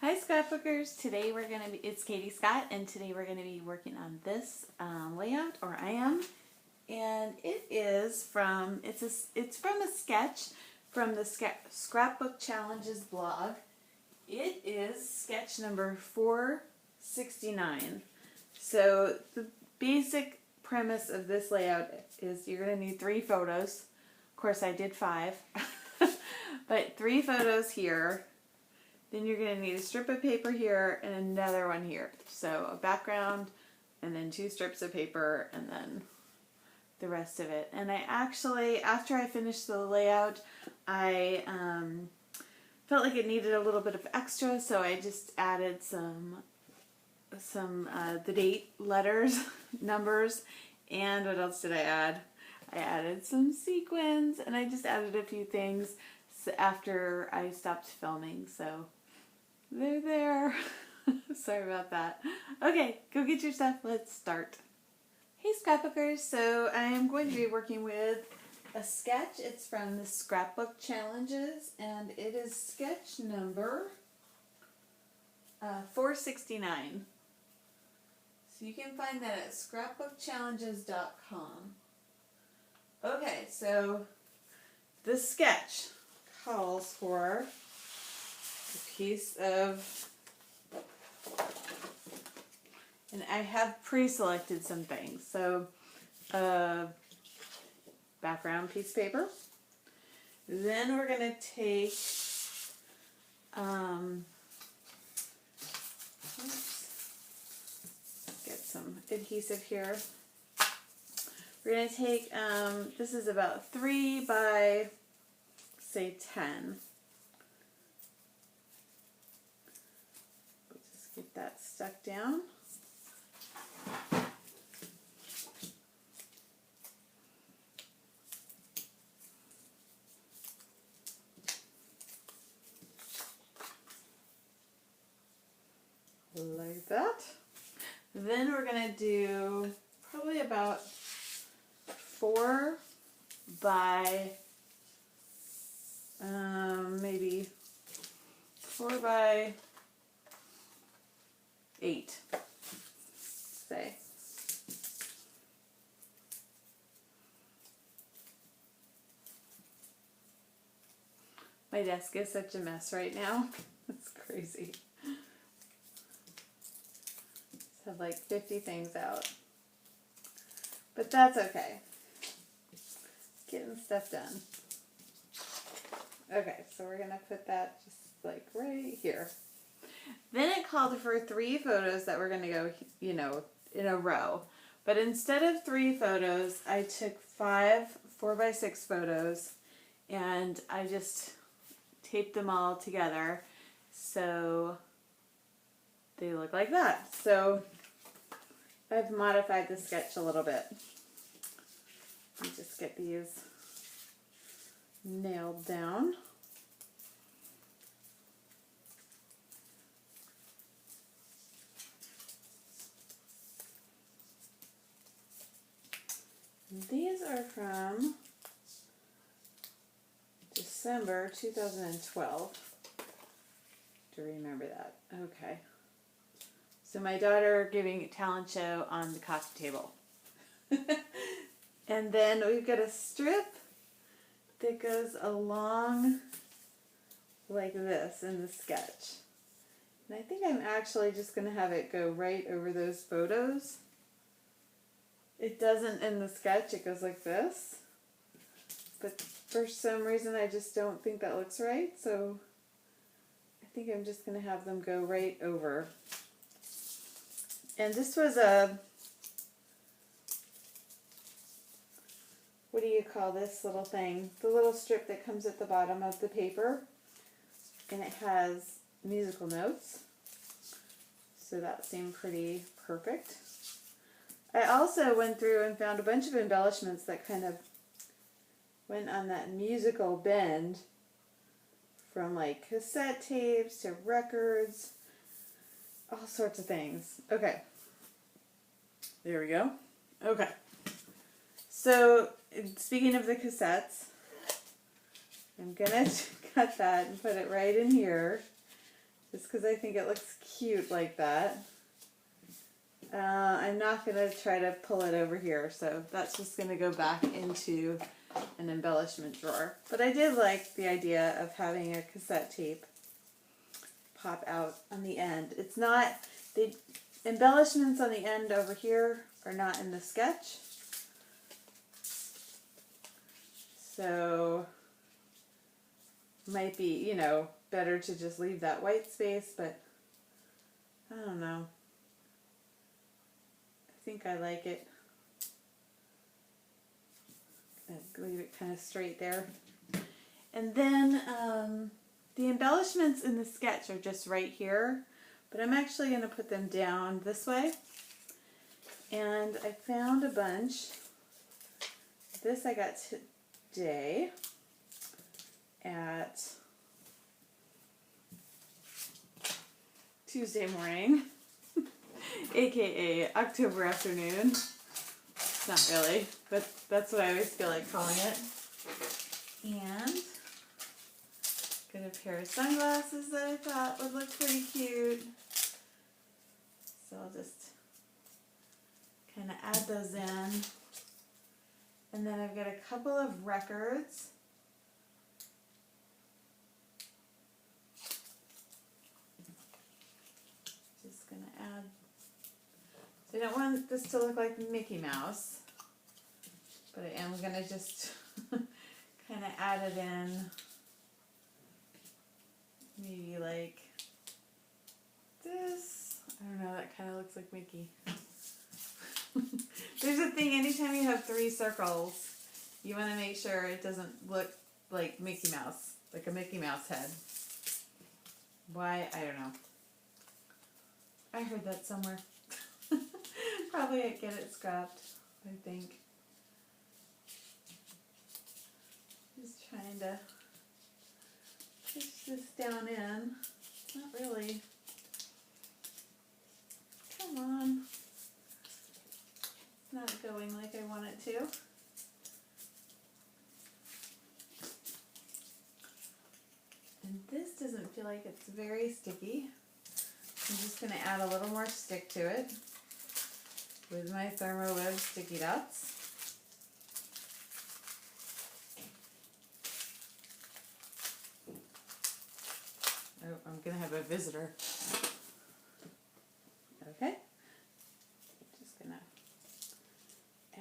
Hi Scrapbookers! Today it's Katie Scott, and today we're going to be working on this layout, or I am, and it's from a sketch from the Scrapbook Challenges blog. It is sketch number 469. So the basic premise of this layout is you're going to need 3 photos. Of course I did 5, but 3 photos here. Then you're going to need a strip of paper here and another one here. So a background and then 2 strips of paper and then the rest of it. And I actually, after I finished the layout, I felt like it needed a little bit of extra, so I just added some the date, letters, numbers, and what else did I add? I added some sequins, and I just added a few things after I stopped filming, so they're there. Sorry about that. Okay, go get your stuff. Let's start. Hey Scrapbookers, so I am going to be working with a sketch. It's from the Scrapbook Challenges, and it is sketch number 469. So you can find that at scrapbookchallenges.com. Okay, so this sketch calls for a piece of, and I have pre-selected some things. So background piece of paper. Then we're going to take get some adhesive here. We're going to take, this is about 3 by, say, 10. We'll just get that stuck down. Like that. Then we're going to do probably about 4 by maybe 4 by 8, say. My desk is such a mess right now. It's crazy. I have like 50 things out. But that's okay. Getting stuff done. Okay, so we're going to put that just like right here. Then it called for 3 photos that were going to go, you know, in a row. But instead of 3 photos, I took 5 4x6 photos and I just taped them all together so they look like that. So I've modified the sketch a little bit. Let me just get these nailed down. These are from December 2012. To remember that. Okay. So my daughter giving a talent show on the coffee table. And then we've got a strip that goes along like this in the sketch. And I think I'm actually just going to have it go right over those photos. It doesn't in the sketch, it goes like this. But for some reason I just don't think that looks right, so I think I'm just going to have them go right over. And this was a, what do you call this little thing? The little strip that comes at the bottom of the paper. And it has musical notes. So that seemed pretty perfect. I also went through and found a bunch of embellishments that kind of went on that musical bend. From like cassette tapes to records. All sorts of things. Okay. There we go. Okay. So, speaking of the cassettes, I'm going to cut that and put it right in here. just because I think it looks cute like that. I'm not going to try to pull it over here, so that's just going to go back into an embellishment drawer. But I did like the idea of having a cassette tape pop out on the end. It's not, the embellishments on the end over here are not in the sketch. So, might be, you know, better to just leave that white space, but I don't know. I think I like it. I'll leave it kind of straight there. And then the embellishments in the sketch are just right here, but I'm actually going to put them down this way. And I found a bunch. This I got today at Tuesday morning, aka October afternoon. Not really, but that's what I always feel like calling it. And got a pair of sunglasses that I thought would look pretty cute. So I'll just kind of add those in. And then I've got a couple of records. Just going to add. So I don't want this to look like Mickey Mouse, but I am going to just kind of add it in. Maybe like this. I don't know, that kind of looks like Mickey. There's a thing, anytime you have 3 circles, you want to make sure it doesn't look like Mickey Mouse, like a Mickey Mouse head. Why? I don't know. I heard that somewhere. Probably I'd get it scrapped, I think. Just trying to push this down in. Not really. Come on. It's not going like I want it to. And this doesn't feel like it's very sticky. I'm just going to add a little more stick to it with my Thermoweb sticky dots. Oh, I'm going to have a visitor. Okay. Just going to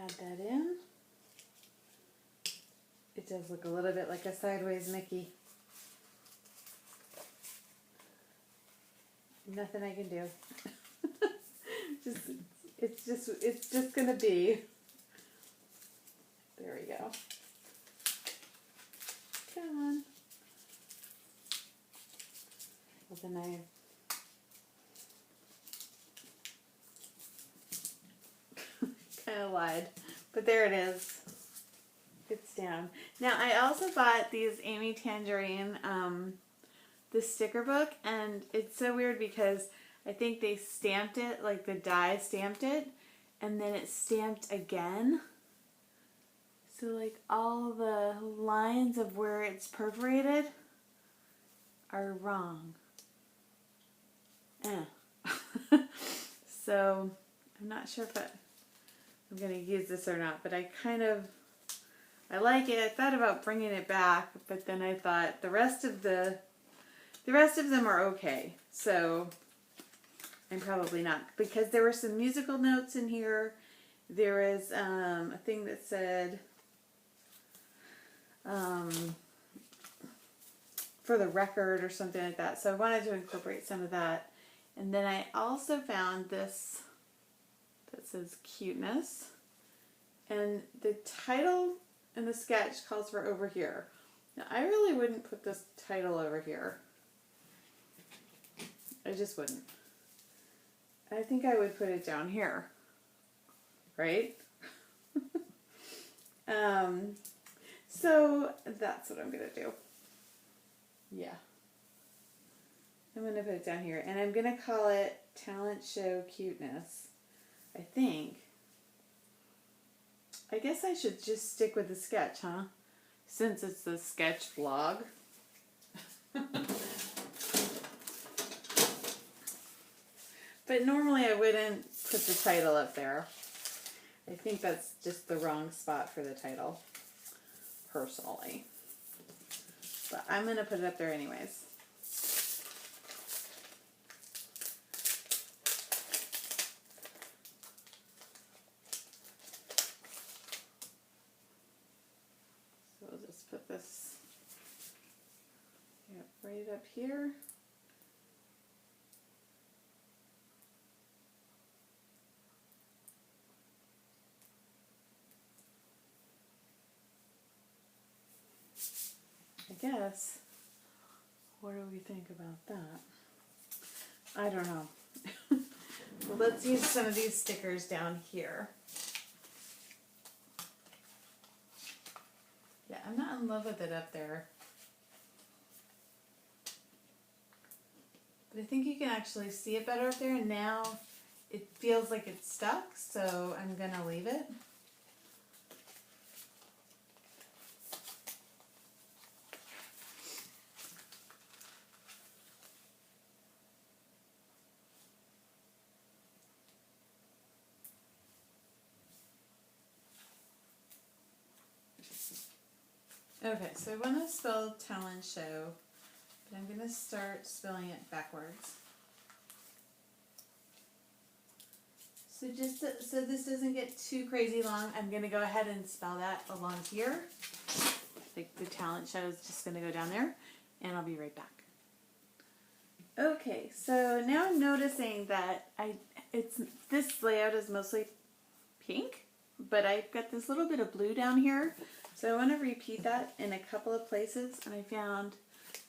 add that in. It does look a little bit like a sideways Mickey. Nothing I can do. It's just gonna be. There we go. Come on. Well, then I kind of lied, but there it is. It's down. Now I also bought these Amy Tangerine the sticker book, and it's so weird because I think they stamped it, like the die stamped it, and then it stamped again. So like all the lines of where it's perforated are wrong. So I'm not sure if I'm going to use this or not, but I like it. I thought about bringing it back, but then I thought the rest of them are okay, so I'm probably not, because there were some musical notes in here. There is a thing that said for the record or something like that, so I wanted to incorporate some of that. And then I also found this that says cuteness, and the title in the sketch calls for over here. Now I really wouldn't put this title over here. I just wouldn't. I think I would put it down here, right? So that's what I'm going to do. Yeah. I'm going to put it down here, and I'm going to call it Talent Show Cuteness, I think. I guess I should just stick with the sketch, huh? Since it's the sketch vlog. But normally I wouldn't put the title up there. I think that's just the wrong spot for the title, personally. But I'm going to put it up there anyways. So we'll just put this right up here. I guess. What do we think about that? I don't know. Well, let's use some of these stickers down here. Yeah, I'm not in love with it up there. But I think you can actually see it better up there, and now it feels like it's stuck, so I'm gonna leave it. Okay, so I want to spell talent show, but I'm going to start spelling it backwards. So just so this doesn't get too crazy long, I'm going to go ahead and spell that along here. Like the talent show is just going to go down there, and I'll be right back. Okay, so now I'm noticing that this layout is mostly pink, but I've got this little bit of blue down here. So I want to repeat that in a couple of places, and I found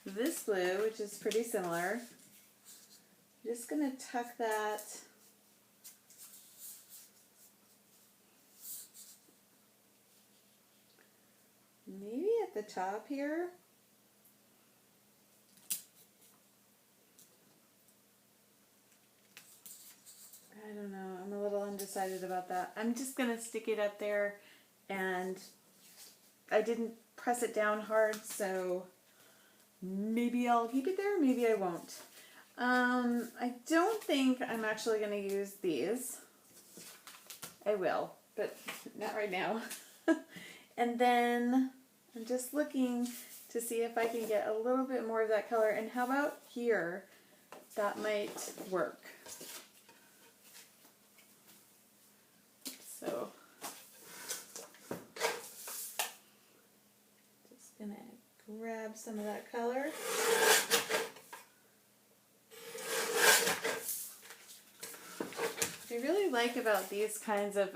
this blue, which is pretty similar. I'm just going to tuck that maybe at the top here. I don't know, I'm a little undecided about that. I'm just going to stick it up there, and I didn't press it down hard, so maybe I'll keep it there, maybe I won't. I don't think I'm actually going to use these. I will, but not right now. And then I'm just looking to see if I can get a little bit more of that color. And how about here? That might work. So gonna grab some of that color. What I really like about these kinds of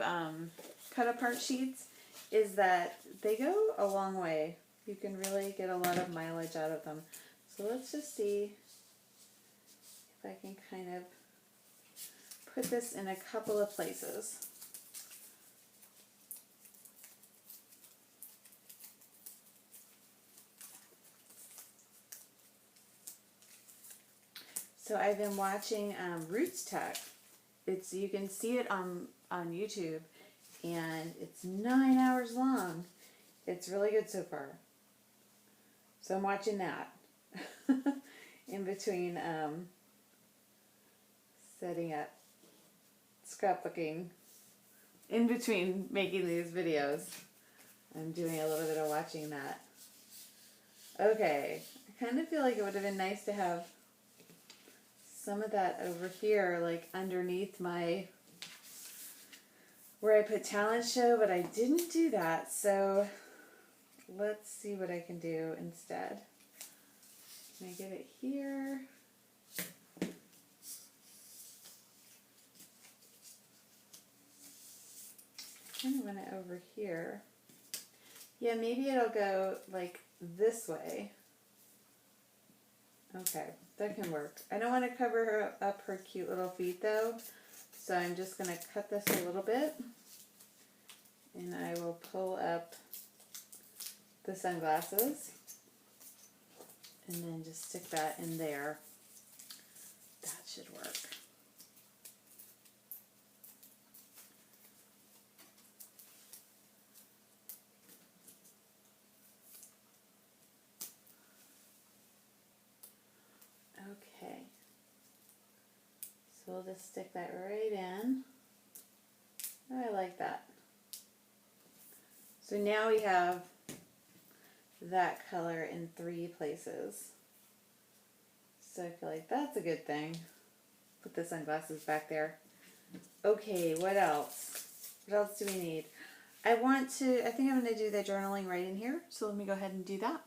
cut apart sheets is that they go a long way. You can really get a lot of mileage out of them. So let's just see if I can kind of put this in a couple of places. So I've been watching Roots Tech. You can see it on YouTube, and it's 9 hours long. It's really good so far. So I'm watching that in between setting up scrapbooking. In between making these videos, I'm doing a little bit of watching that. Okay, I kind of feel like it would have been nice to have some of that over here, like underneath my, where I put talent show, but I didn't do that, so let's see what I can do instead. Can I get it here? I kind of want it over here. Yeah, maybe it'll go like this way. Okay, that can work. I don't want to cover up her cute little feet though, so I'm just going to cut this a little bit, and I will pull up the sunglasses, and then just stick that in there. That should work. Okay, So we'll just stick that right in. Oh, I like that. So now we have that color in 3 places. So I feel like that's a good thing. Put the sunglasses back there. Okay, what else? What else do we need? I think I'm going to do the journaling right in here. So let me go ahead and do that.